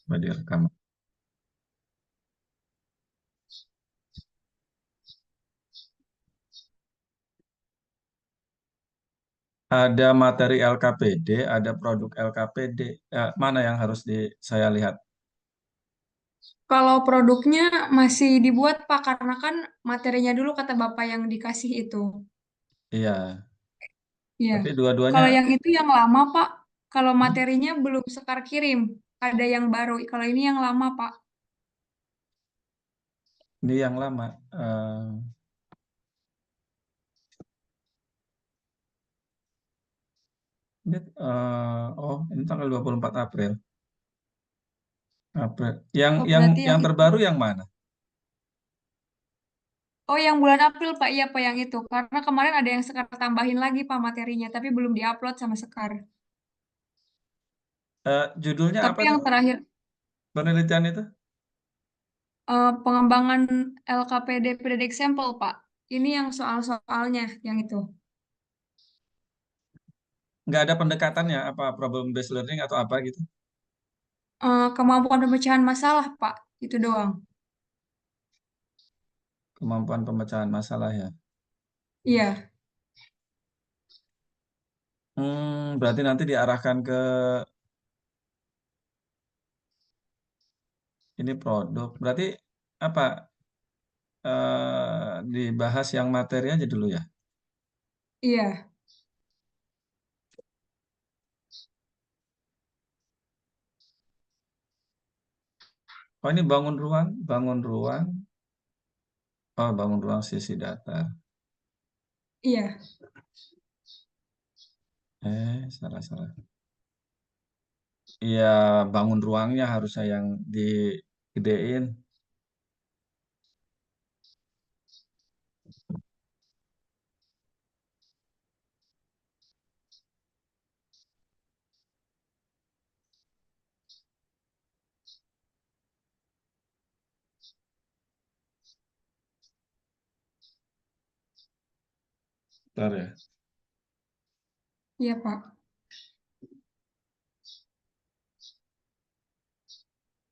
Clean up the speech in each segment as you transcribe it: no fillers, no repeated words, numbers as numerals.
Coba direkam. Ada materi LKPD, ada produk LKPD. Mana yang harus saya lihat? Kalau produknya masih dibuat Pak, karena kan materinya dulu kata Bapak yang dikasih itu. Iya, Iya. tapi dua-duanya Kalau yang itu yang lama Pak, kalau materinya belum Sekar kirim, ada yang baru. Kalau ini yang lama Pak. ini yang lama. Eh, ini tanggal 24 April. April. Yang Oh yang berarti yang yang itu. terbaru yang mana? Oh yang bulan April Pak, iya Pak yang itu. Karena kemarin ada yang Sekar tambahin lagi Pak materinya, tapi belum diupload sama Sekar. Judulnya Tapi apa yang tadi? terakhir Penelitian itu? pengembangan LKPD prediksi sampel Pak. Ini yang soal-soalnya yang itu. Nggak ada pendekatannya, apa problem based learning atau apa gitu? Kemampuan pemecahan masalah Pak, itu doang. Kemampuan pemecahan masalah ya. Iya, Berarti nanti diarahkan ke ini produk. Berarti apa? Dibahas yang materi aja dulu ya. iya, Oh ini bangun ruang. Oh bangun ruang sisi datar. iya, Salah salah. Iya bangun ruangnya harus saya yang digedein. Bentar ya. iya Pak.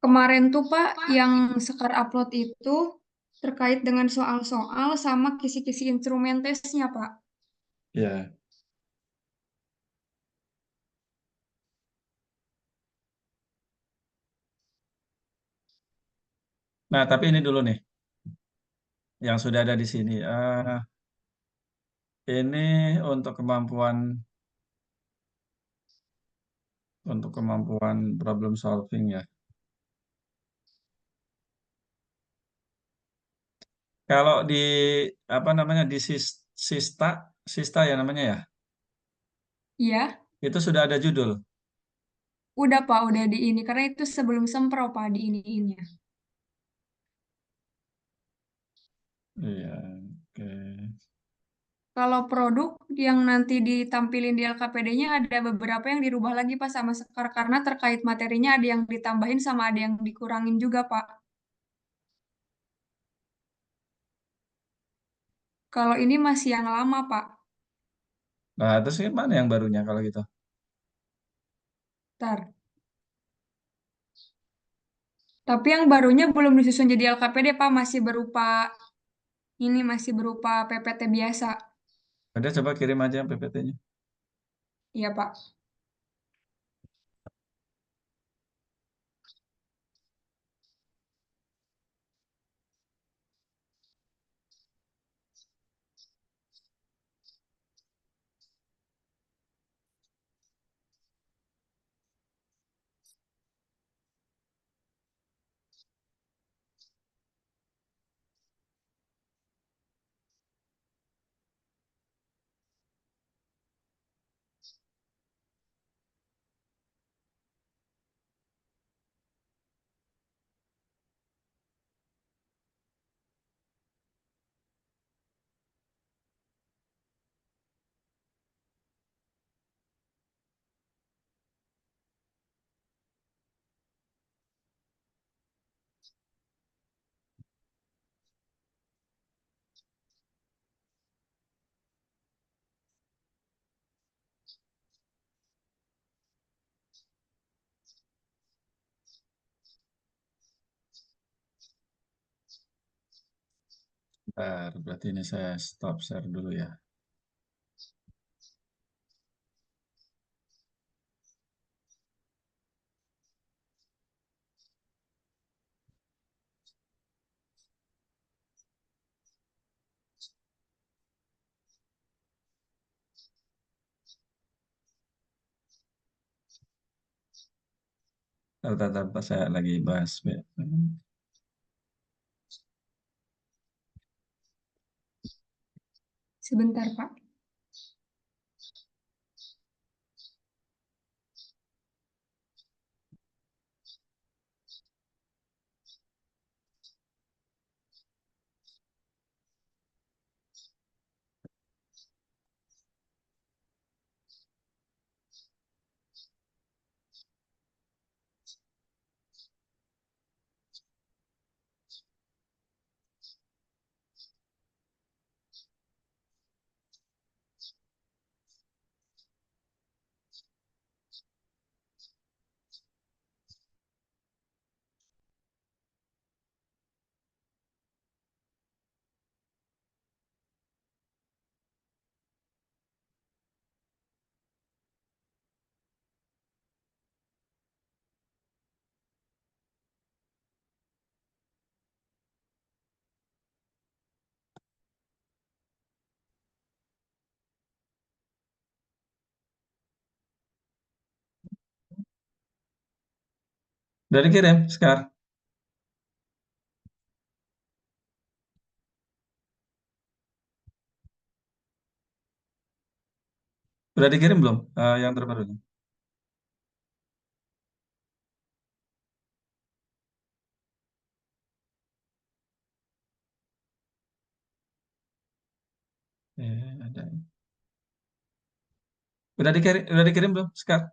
Kemarin tuh Pak, yang Sekar upload itu terkait dengan soal-soal sama kisi-kisi instrumen tesnya Pak. Ya. Nah tapi ini dulu nih yang sudah ada di sini. Ini untuk kemampuan problem solving ya. Kalau di apa namanya di Sista, Sista ya namanya ya. Iya, Itu sudah ada judul. udah Pak, udah di ini. Karena itu sebelum sempro Pak di ini-ininya. Iya, oke. Kalau produk yang nanti ditampilin di LKPD-nya ada beberapa yang dirubah lagi Pak sama Sekar. Karena terkait materinya ada yang ditambahin sama ada yang dikurangin juga Pak. Kalau ini masih yang lama Pak. Nah, terus mana yang barunya kalau gitu? Ntar. Tapi yang barunya belum disusun jadi LKPD Pak. Masih berupa PPT biasa. Ada coba kirim aja PPT-nya. Iya Pak. Berarti ini saya stop share dulu ya. Tata saya lagi bahas. Sebentar, Pak. Udah dikirim sekarang. Udah dikirim belum? Yang terbaru. Ada. Udah dikirim belum sekarang?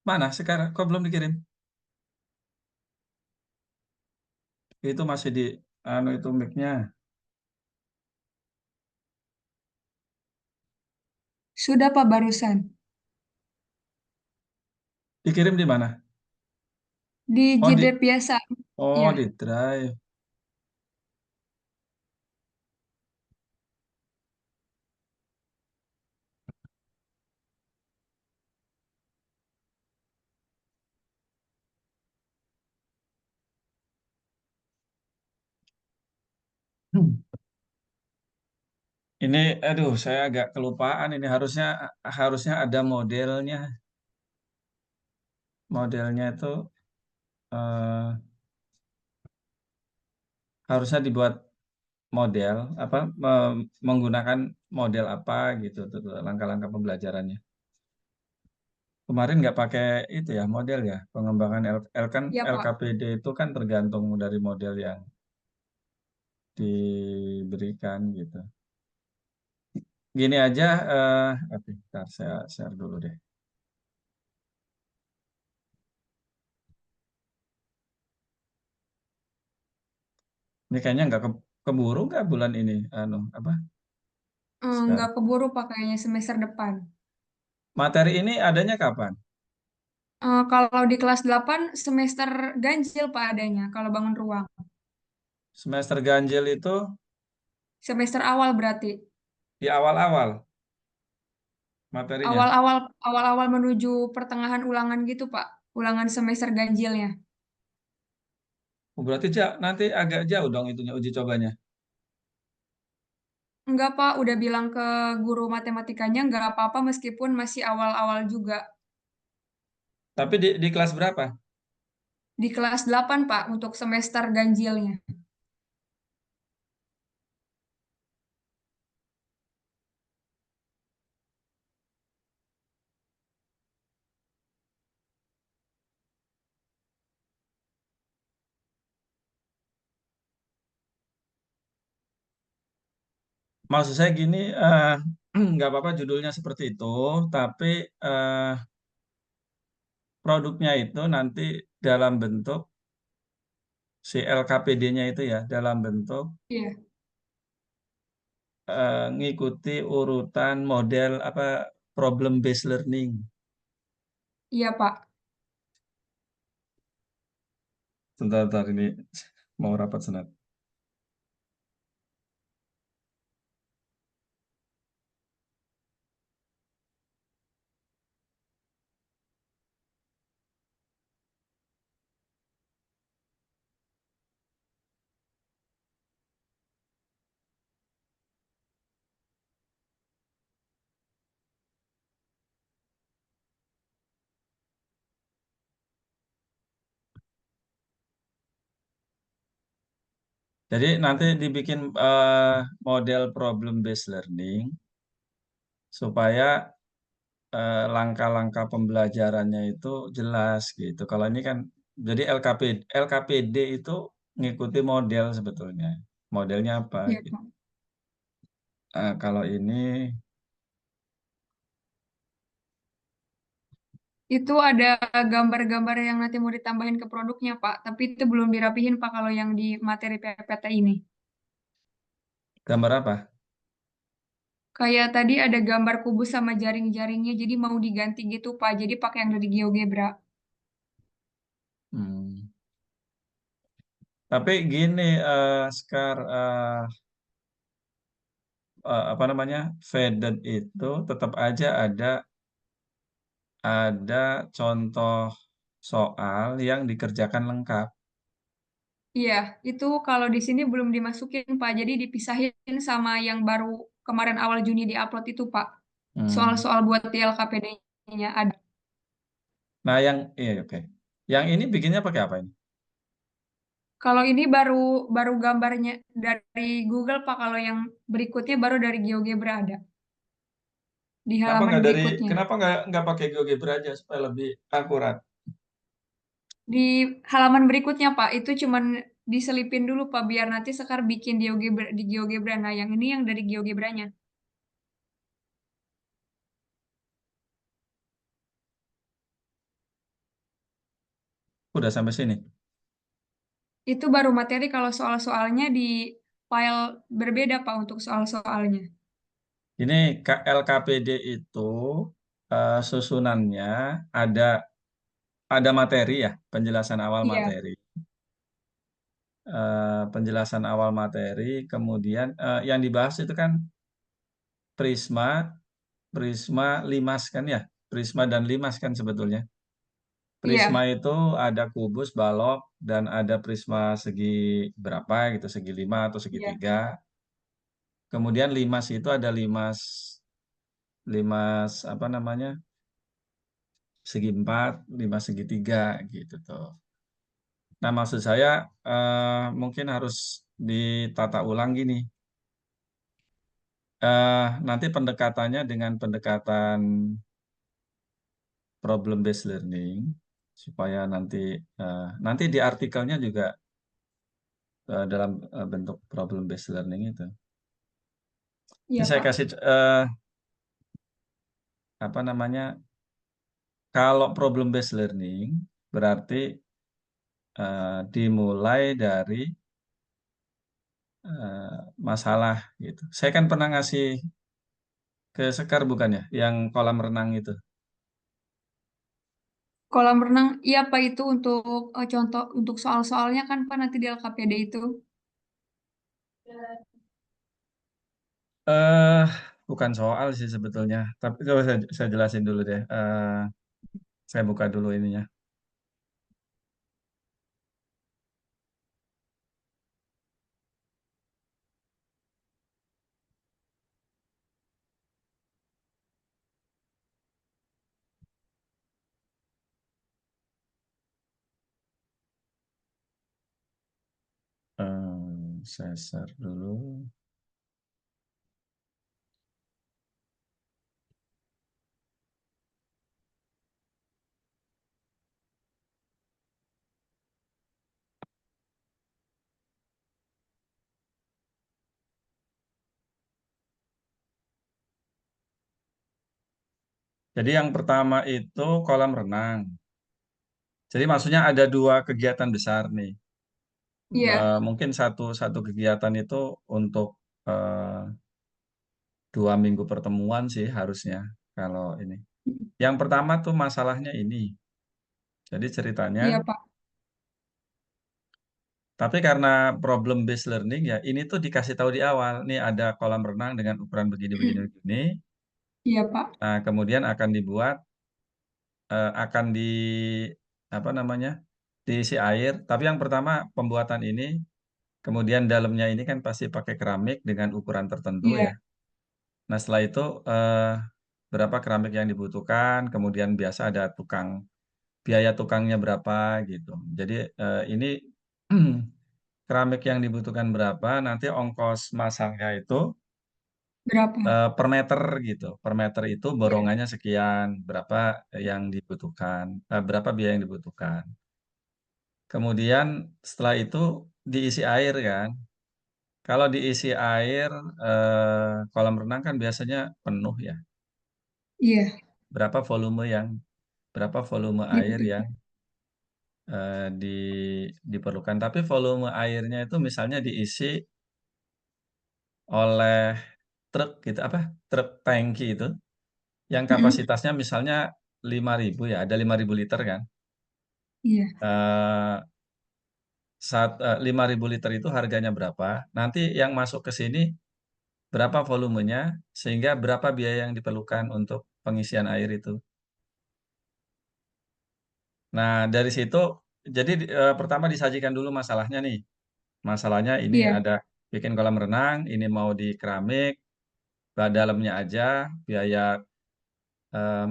Mana sekarang? Kok belum dikirim? Itu masih di itu mic-nya. Sudah, Pak, barusan. Dikirim di mana? Di Oh di jeda biasa. oh Ya. di Drive. Hmm. Ini, aduh, saya agak kelupaan. Ini harusnya harusnya ada modelnya. Modelnya itu eh, harusnya dibuat model apa menggunakan model apa gitu tuh, langkah-langkah pembelajarannya. Kemarin nggak pakai itu ya model ya pengembangan kan Ya, Pak. LKPD itu kan tergantung dari model yang diberikan gitu. Gini aja, oke, ntar saya share dulu deh. Ini kayaknya nggak keburu nggak bulan ini, apa? Nggak Sekarang. keburu pakainya semester depan. Materi ini adanya kapan? Kalau di kelas 8 semester ganjil, Pak, adanya. Kalau bangun ruang. Semester ganjil itu Semester awal berarti. di awal-awal materinya. Awal-awal awal-awal menuju pertengahan ulangan gitu, Pak. Ulangan semester ganjilnya. Oh, berarti nanti agak jauh dong itunya uji cobanya. Enggak, Pak, udah bilang ke guru matematikanya enggak apa-apa meskipun masih awal-awal juga. Tapi di kelas berapa? Di kelas 8, Pak, untuk semester ganjilnya. maksud saya gini, nggak apa-apa judulnya seperti itu, tapi eh, produknya itu nanti dalam bentuk si LKPD-nya itu ya, dalam bentuk Iya, ngikuti urutan model apa problem based learning. iya Pak. Sebentar, ini mau rapat senat. Jadi nanti dibikin model problem based learning supaya langkah-langkah pembelajarannya itu jelas gitu. Kalau ini kan jadi LKPD itu ngikuti model sebetulnya. Modelnya apa Iya gitu. Pak. Kalau ini Itu ada gambar-gambar yang nanti mau ditambahin ke produknya Pak, tapi itu belum dirapihin Pak kalau yang di materi PPT ini. gambar apa? Kayak tadi ada gambar kubus sama jaring-jaringnya, jadi mau diganti gitu Pak. Jadi pakai yang dari GeoGebra. Hmm. Tapi gini, Sekar, apa namanya, faded itu tetap aja ada contoh soal yang dikerjakan lengkap. Iya, itu kalau di sini belum dimasukin Pak. Jadi dipisahin sama yang baru kemarin awal Juni diupload itu Pak. Hmm. Soal-soal buat di LKPD-nya ada. Nah, iya oke. Yang ini bikinnya pakai apa ini? Kalau ini baru baru gambarnya dari Google Pak. Kalau yang berikutnya baru dari GeoGebra ada di halaman berikutnya. Kenapa nggak pakai GeoGebra aja supaya lebih akurat? Di halaman berikutnya Pak, itu cuman diselipin dulu Pak biar nanti Sekar bikin di GeoGebra. Nah, yang ini yang dari GeoGebranya. Udah sampai sini. Itu baru materi kalau soal-soalnya di file berbeda Pak untuk soal-soalnya. Ini LKPD itu susunannya ada ada materi ya, penjelasan awal Iya, materi. Penjelasan awal materi, kemudian yang dibahas itu kan Prisma, Prisma, Limas kan ya, Prisma dan Limas kan sebetulnya. Prisma iya, itu ada kubus, balok, dan ada prisma segi berapa gitu, segi 5 atau iya, segitiga. Kemudian limas itu ada limas, limas apa namanya, segi 4, limas segitiga gitu tuh. Nah maksud saya mungkin harus ditata ulang gini. Nanti pendekatannya dengan pendekatan problem based learning supaya nanti di artikelnya juga dalam bentuk problem based learning itu. Jadi iya saya Pak. kasih apa namanya, kalau problem based learning berarti dimulai dari masalah gitu. Saya kan pernah ngasih ke Sekar bukan ya, yang kolam renang itu. Kolam renang, iya Pak itu untuk contoh untuk soal-soalnya kan Pak nanti di LKPD itu. eh Bukan soal sih sebetulnya, tapi coba saya jelasin dulu deh. Saya buka dulu ininya. Saya share dulu. Jadi yang pertama itu kolam renang. Jadi maksudnya ada dua kegiatan besar nih. Iya, Mungkin satu satu kegiatan itu untuk eh, 2 minggu pertemuan sih harusnya kalau ini. Yang pertama tuh masalahnya ini. Jadi ceritanya, iya Pak. tapi karena problem based learning ya, ini tuh dikasih tahu di awal. Nih ada kolam renang dengan ukuran begini begini begini. Iya Pak. Nah, kemudian akan dibuat, akan di apa namanya, diisi air. Tapi yang pertama pembuatan ini, kemudian dalamnya ini kan pasti pakai keramik dengan ukuran tertentu Iya, ya. Nah, setelah itu eh, berapa keramik yang dibutuhkan, kemudian biasa ada tukang, biaya tukangnya berapa gitu. Jadi ini keramik yang dibutuhkan berapa, nanti ongkos masangnya itu berapa? per meter gitu. Per meter itu Iya, borongannya sekian, berapa yang dibutuhkan, berapa biaya yang dibutuhkan. Kemudian setelah itu diisi air kan. Kalau diisi air, kolam renang kan biasanya penuh ya. iya, Berapa volume berapa volume air yang dibutuhkan. diperlukan. Tapi volume airnya itu misalnya diisi oleh truk gitu, apa? Truk tangki itu yang Mm-mm. kapasitasnya misalnya 5.000 ya, ada 5.000 liter kan. Iya, Eh 5.000 liter itu harganya berapa? Nanti yang masuk ke sini berapa volumenya sehingga berapa biaya yang diperlukan untuk pengisian air itu. Nah, dari situ jadi pertama disajikan dulu masalahnya nih. Masalahnya ini iya, ada bikin kolam renang, ini mau di keramik, dalamnya aja, biaya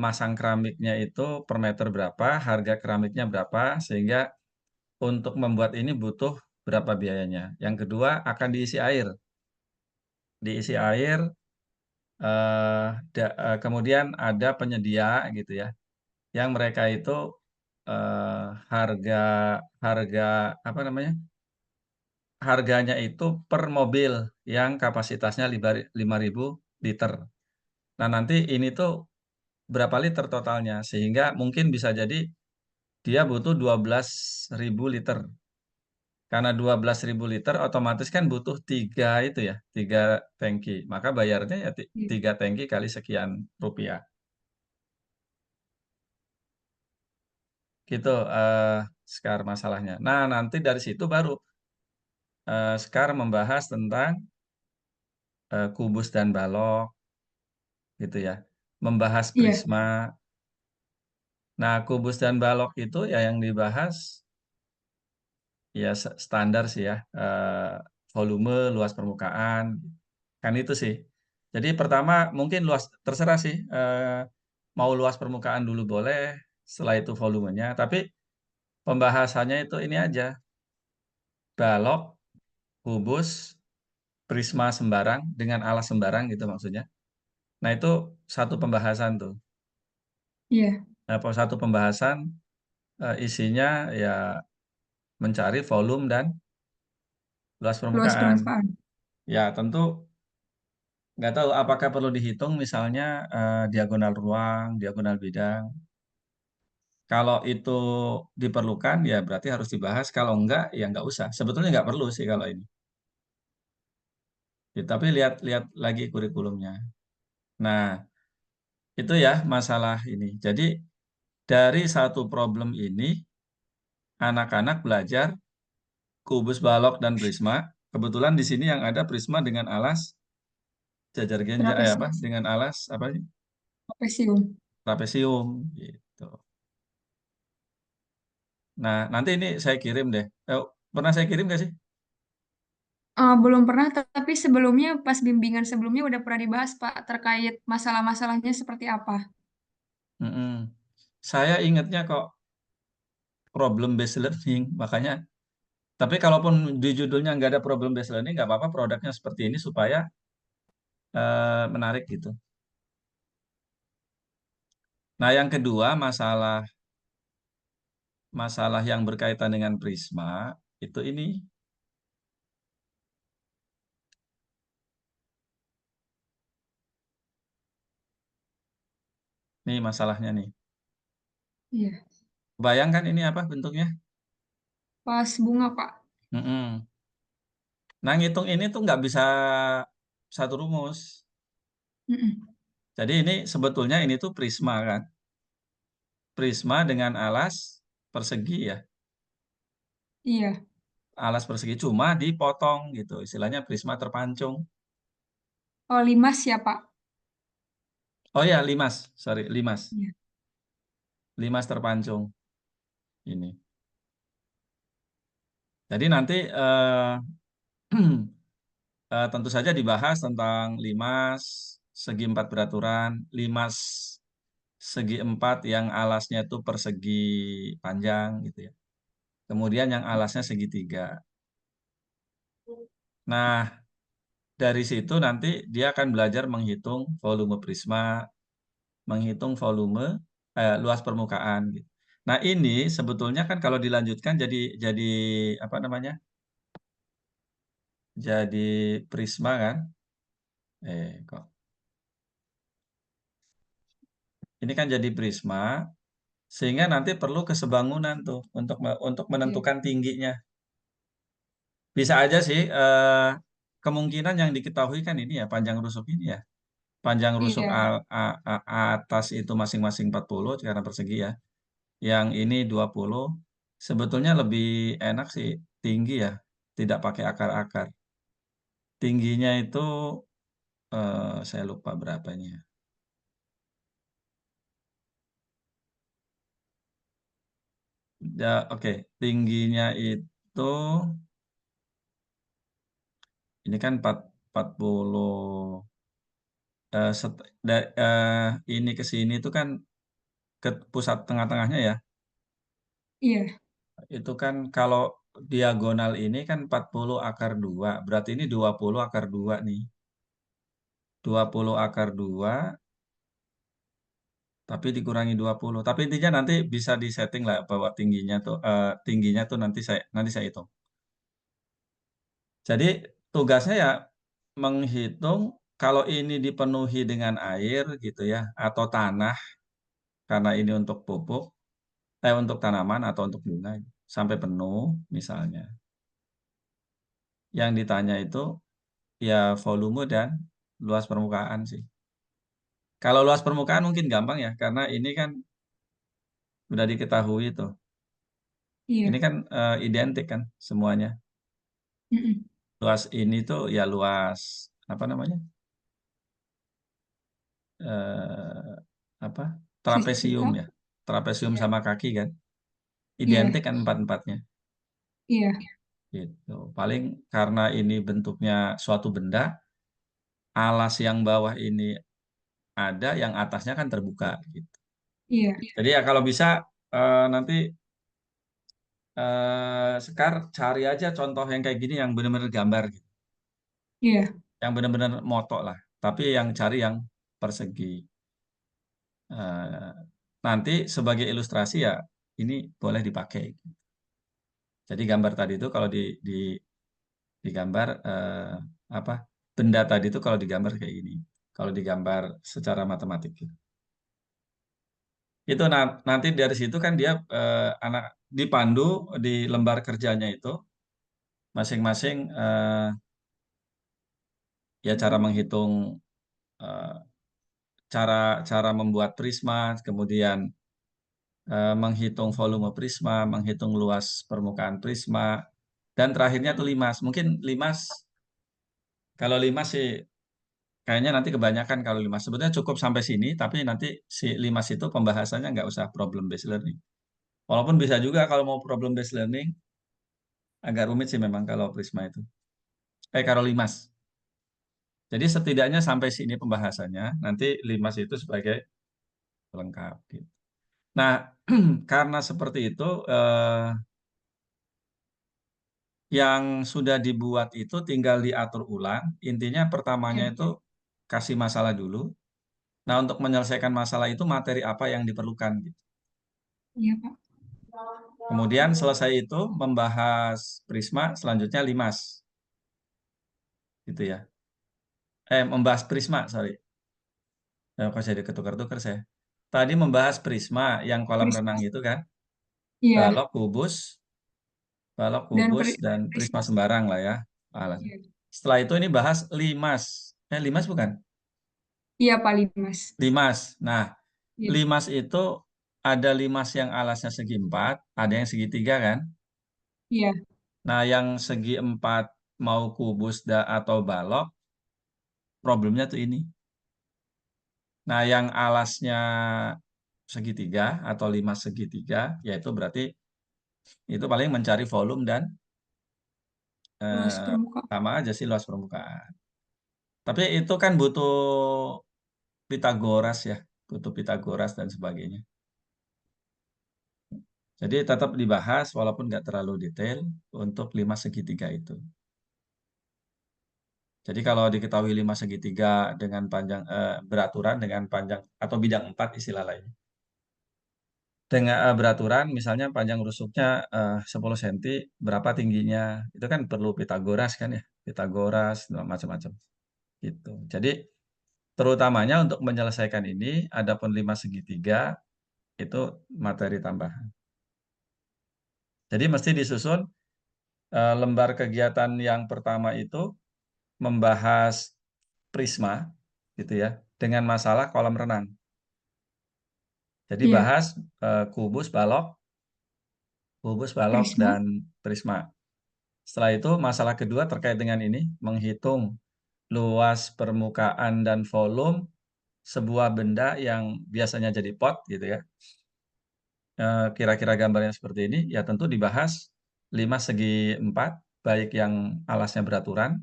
masang keramiknya itu per meter berapa, harga keramiknya berapa, sehingga untuk membuat ini butuh berapa biayanya. Yang kedua akan diisi air. Diisi air, kemudian ada penyedia gitu ya, yang mereka itu harga harga apa namanya? Harganya itu per mobil yang kapasitasnya 5.000 liter. Nah, nanti ini tuh berapa liter totalnya sehingga mungkin bisa jadi dia butuh 12.000 liter. Karena 12.000 liter otomatis kan butuh tiga itu ya, tiga tangki. Maka bayarnya ya iya, tiga tangki kali sekian rupiah. Gitu Sekar masalahnya. Nah, nanti dari situ baru Sekar membahas tentang kubus dan balok gitu ya. Membahas iya, prisma. Nah, kubus dan balok itu ya yang dibahas ya standar sih ya, volume, luas permukaan, kan itu sih. Jadi pertama mungkin luas terserah sih, mau luas permukaan dulu boleh, setelah itu volumenya. Tapi pembahasannya itu ini aja, balok, kubus, prisma sembarang dengan alas sembarang gitu maksudnya. Nah itu satu pembahasan tuh. iya. Nah, satu pembahasan isinya ya mencari volume dan luas Luas permukaan. permukaan. Ya tentu nggak tahu apakah perlu dihitung misalnya diagonal ruang, diagonal bidang. Kalau itu diperlukan ya berarti harus dibahas. Kalau enggak ya nggak usah. Sebetulnya nggak perlu sih kalau ini. Ya, tapi lihat-lihat lagi kurikulumnya. Nah itu ya masalah ini. Jadi dari satu problem ini anak-anak belajar kubus balok dan prisma. Kebetulan di sini yang ada prisma dengan alas jajar genjang apa? Trapesius. Dengan alas apa sih? Trapesium. Trapesium gitu. Nah, nanti ini saya kirim deh. Pernah saya kirim nggak sih? Belum pernah, tapi sebelumnya pas bimbingan sebelumnya udah pernah dibahas Pak terkait masalah-masalahnya seperti apa. Mm-mm. Saya ingatnya kok problem based learning, makanya. Tapi kalaupun di judulnya nggak ada problem based learning, nggak apa-apa produknya seperti ini supaya menarik gitu. Nah, yang kedua masalah masalah yang berkaitan dengan Prisma itu ini. Ini masalahnya nih. Iya. Bayangkan ini apa bentuknya? Pas bunga, Pak. Mm-mm. Nah, ngitung ini tuh nggak bisa satu rumus. Mm-mm. Jadi ini sebetulnya ini tuh prisma kan. Prisma dengan alas persegi ya. Iya. Alas persegi cuma dipotong gitu. Istilahnya prisma terpancung. Oh, 5 ya, Pak. Oh ya, limas. Sorry, limas. Iya. Limas terpancung ini. Jadi nanti tentu saja dibahas tentang limas segi empat beraturan, limas segi empat yang alasnya itu persegi panjang gitu ya. Kemudian yang alasnya segitiga. Nah, dari situ nanti dia akan belajar menghitung volume prisma, menghitung volume luas permukaan gitu. Nah, ini sebetulnya kan kalau dilanjutkan jadi apa namanya? Jadi prisma kan? Kok. Ini kan jadi prisma sehingga nanti perlu kesebangunan tuh untuk Iya. menentukan tingginya. Bisa aja sih kemungkinan yang diketahui kan ini ya panjang rusuk ini ya. Panjang rusuk Iya. atas itu masing-masing 40 karena persegi ya. Yang ini 20. Sebetulnya lebih enak sih tinggi ya, tidak pakai akar-akar. Tingginya itu saya lupa berapanya. Ya, oke. Tingginya itu ini kan 40 ini ke sini itu kan ke pusat tengah-tengahnya ya. Iya. Itu kan kalau diagonal ini kan 40 akar 2. Berarti ini 20 akar 2 nih. 20 akar 2 tapi dikurangi 20. Tapi intinya nanti bisa disetting lah bahwa tingginya tuh nanti saya hitung. Jadi tugasnya ya menghitung kalau ini dipenuhi dengan air gitu ya atau tanah karena ini untuk pupuk untuk tanaman atau untuk bunga sampai penuh misalnya. Yang ditanya itu ya volume dan luas permukaan sih. Kalau luas permukaan mungkin gampang ya karena ini kan sudah diketahui tuh. Ini Iya. kan identik kan semuanya. Mm-mm. Luas ini tuh ya luas apa namanya? eh, apa? Trapesium Fisika. ya. Trapesium Iya. sama kaki kan. Identik Iya. kan empat-empatnya. Iya. Gitu. Paling karena ini bentuknya suatu benda, alas yang bawah ini ada, yang atasnya kan terbuka gitu. Iya. Jadi ya kalau bisa nanti Sekar cari aja contoh yang kayak gini yang benar-benar gambar gitu. Iya. Yang benar-benar moto lah. Tapi yang cari yang persegi. Eh, Nanti sebagai ilustrasi ya ini boleh dipakai. Jadi gambar tadi itu kalau digambar apa benda tadi itu kalau digambar kayak gini. Kalau digambar secara matematik gitu. Itu nanti dari situ kan dia anak dipandu di lembar kerjanya itu masing-masing ya cara menghitung eh, cara cara membuat prisma, kemudian menghitung volume prisma, menghitung luas permukaan prisma, dan terakhirnya tuh limas. Mungkin limas, kalau limas sih kayaknya nanti kebanyakan kalau limas. Sebetulnya cukup sampai sini, tapi nanti si limas itu pembahasannya nggak usah problem based learning. Walaupun bisa juga kalau mau problem based learning, agak rumit sih memang kalau prisma itu. Kalau limas. Jadi setidaknya sampai sini pembahasannya, nanti limas itu sebagai pelengkap. Gitu. Nah, karena seperti itu, yang sudah dibuat itu tinggal diatur ulang. Intinya pertamanya Iya. itu kasih masalah dulu. Nah, untuk menyelesaikan masalah itu materi apa yang diperlukan. Gitu. Iya, Pak. Kemudian selesai itu membahas prisma, selanjutnya limas. Gitu ya. Membahas prisma, sorry. Kok jadi ketukar-tukar saya. tadi membahas prisma yang kolam renang Prisma. itu kan, Iya, balok, kubus, balok, dan kubus, dan prisma Prisma. sembarang lah ya. Alas. Iya, Setelah itu ini bahas limas. Limas bukan? iya Pak Limas. Limas. Nah, Iya, limas itu ada limas yang alasnya segi empat, ada yang segitiga kan? iya, Nah, yang segi empat mau kubus atau balok, problemnya tuh ini. Nah, yang alasnya segitiga atau limas segitiga, yaitu berarti itu paling mencari volume dan luas eh, permukaan. sama aja sih luas permukaan. Tapi itu kan butuh Pitagoras ya, butuh Pitagoras dan sebagainya. Jadi tetap dibahas walaupun nggak terlalu detail untuk lima segitiga itu. Jadi kalau diketahui lima segitiga dengan panjang beraturan dengan panjang atau bidang empat istilah lain. Dengan beraturan misalnya panjang rusuknya 10 cm, berapa tingginya? Itu kan perlu Pitagoras kan ya, Pitagoras macam-macam gitu. Jadi terutamanya untuk menyelesaikan ini, adapun lima segitiga itu materi tambahan. Jadi mesti disusun lembar kegiatan yang pertama itu membahas prisma gitu ya dengan masalah kolam renang. Jadi Iya, bahas kubus, balok Prisma. dan prisma. Setelah itu masalah kedua terkait dengan ini menghitung luas permukaan dan volume sebuah benda yang biasanya jadi pot gitu ya. Kira-kira gambarnya seperti ini ya tentu dibahas 5 segi 4 baik yang alasnya beraturan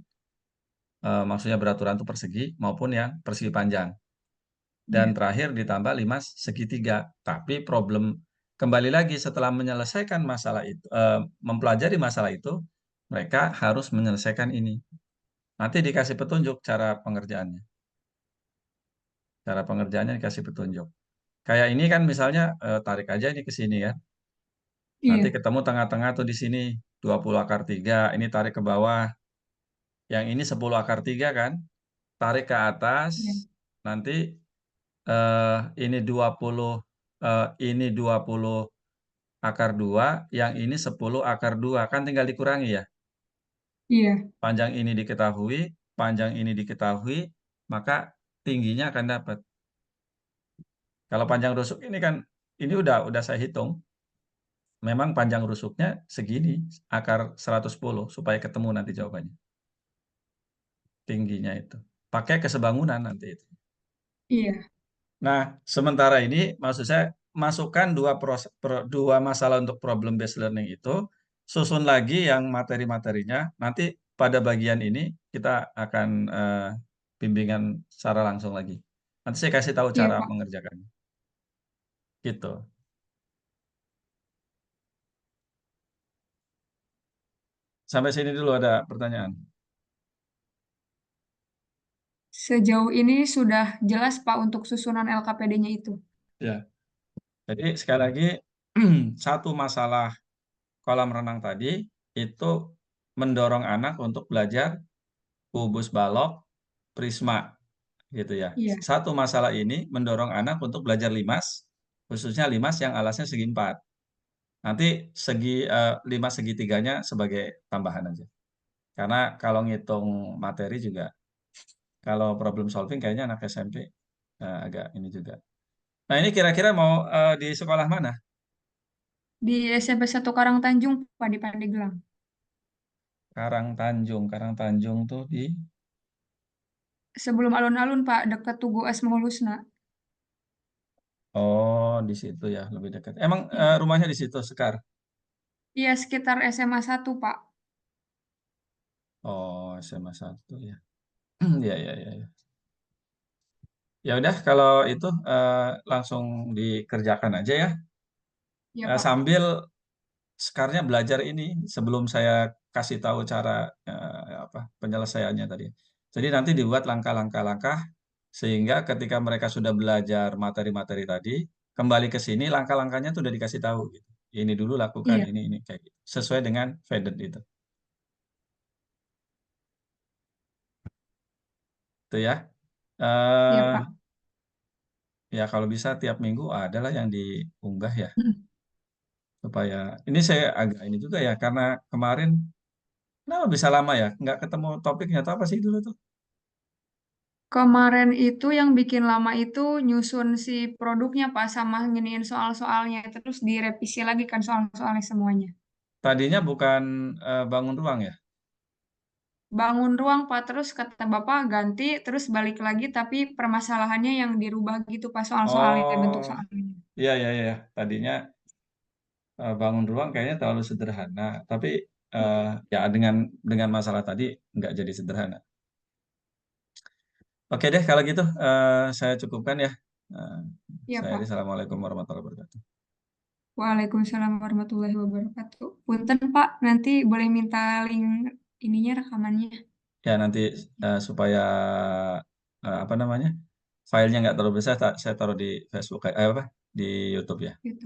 maksudnya beraturan itu persegi maupun yang persegi panjang. Dan Iya, terakhir ditambah 5 segitiga. Tapi problem kembali lagi setelah menyelesaikan masalah itu, mempelajari masalah itu, mereka harus menyelesaikan ini. Nanti dikasih petunjuk cara pengerjaannya. Cara pengerjaannya dikasih petunjuk. Kayak ini kan misalnya tarik aja ini ke sini ya. Nanti iya, ketemu tengah-tengah tuh di sini 20 akar 3. Ini tarik ke bawah. Yang ini 10 akar 3 kan. Tarik ke atas. iya, Nanti eh, ini 20 ini 20 akar 2, yang ini 10 akar 2 kan tinggal dikurangi ya. iya, Panjang ini diketahui, panjang ini diketahui, maka tingginya akan dapat. Kalau panjang rusuk ini kan ini udah saya hitung. Memang panjang rusuknya segini, akar 110 supaya ketemu nanti jawabannya. Tingginya itu. Pakai kesebangunan nanti itu. iya, Nah, sementara ini maksud saya masukkan dua masalah untuk problem based learning itu, susun lagi yang materi-materinya. Nanti pada bagian ini kita akan bimbingan secara langsung lagi. Nanti saya kasih tahu iya cara Pak. mengerjakannya. Gitu. Sampai sini dulu ada pertanyaan. Sejauh ini sudah jelas Pak untuk susunan LKPD-nya itu. Ya. Jadi sekali lagi satu masalah kolam renang tadi itu mendorong anak untuk belajar kubus balok, prisma gitu ya. Iya, Satu masalah ini mendorong anak untuk belajar limas, khususnya limas yang alasnya segi empat. Nanti limas segitiganya sebagai tambahan aja. Karena kalau ngitung materi juga, kalau problem solving kayaknya anak SMP agak ini juga. Nah ini kira-kira mau di sekolah mana? di SMP 1 Karangtanjung Pak di Pandeglang. Karang Tanjung tuh di, Sebelum alun-alun Pak, dekat Tugu Asma Hulusna. oh di situ ya lebih dekat. Emang Iya, rumahnya di situ Sekar? iya sekitar SMA 1 Pak. Oh SMA 1 ya. Ya ya ya. Ya. Ya udah kalau itu langsung dikerjakan aja ya. Iya Pak. Sambil sekarnya belajar ini sebelum saya kasih tahu cara apa penyelesaiannya tadi. Jadi nanti dibuat langkah-langkah sehingga ketika mereka sudah belajar materi-materi tadi, kembali ke sini langkah-langkahnya tuh udah dikasih tahu gitu. Ini dulu lakukan Iya, ini kayak gitu. Sesuai dengan faded itu. Itu ya. iya Eh Pak. Ya kalau bisa tiap minggu adalah yang diunggah ya, Hmm. supaya ini saya agak ini juga ya, karena kemarin kenapa bisa lama ya? Nggak ketemu topiknya atau apa sih dulu tuh? Kemarin itu yang bikin lama itu nyusun si produknya Pak sama nginiin soal-soalnya terus direvisi lagi kan soal-soalnya semuanya. Tadinya bukan bangun ruang ya? Bangun ruang Pak terus kata Bapak ganti terus balik lagi tapi permasalahannya yang dirubah gitu Pak soal-soalnya bentuk Oh, soalnya. iya iya iya. Tadinya bangun ruang kayaknya terlalu sederhana, tapi Iya, ya dengan masalah tadi nggak jadi sederhana. Oke deh kalau gitu saya cukupkan ya. Eh, iya saya Pak. Assalamualaikum warahmatullahi wabarakatuh. Waalaikumsalam warahmatullahi wabarakatuh. Punten Pak, nanti boleh minta link ininya rekamannya. Ya nanti supaya apa namanya filenya nggak terlalu besar, saya taruh di Facebook, apa di YouTube ya. Gitu.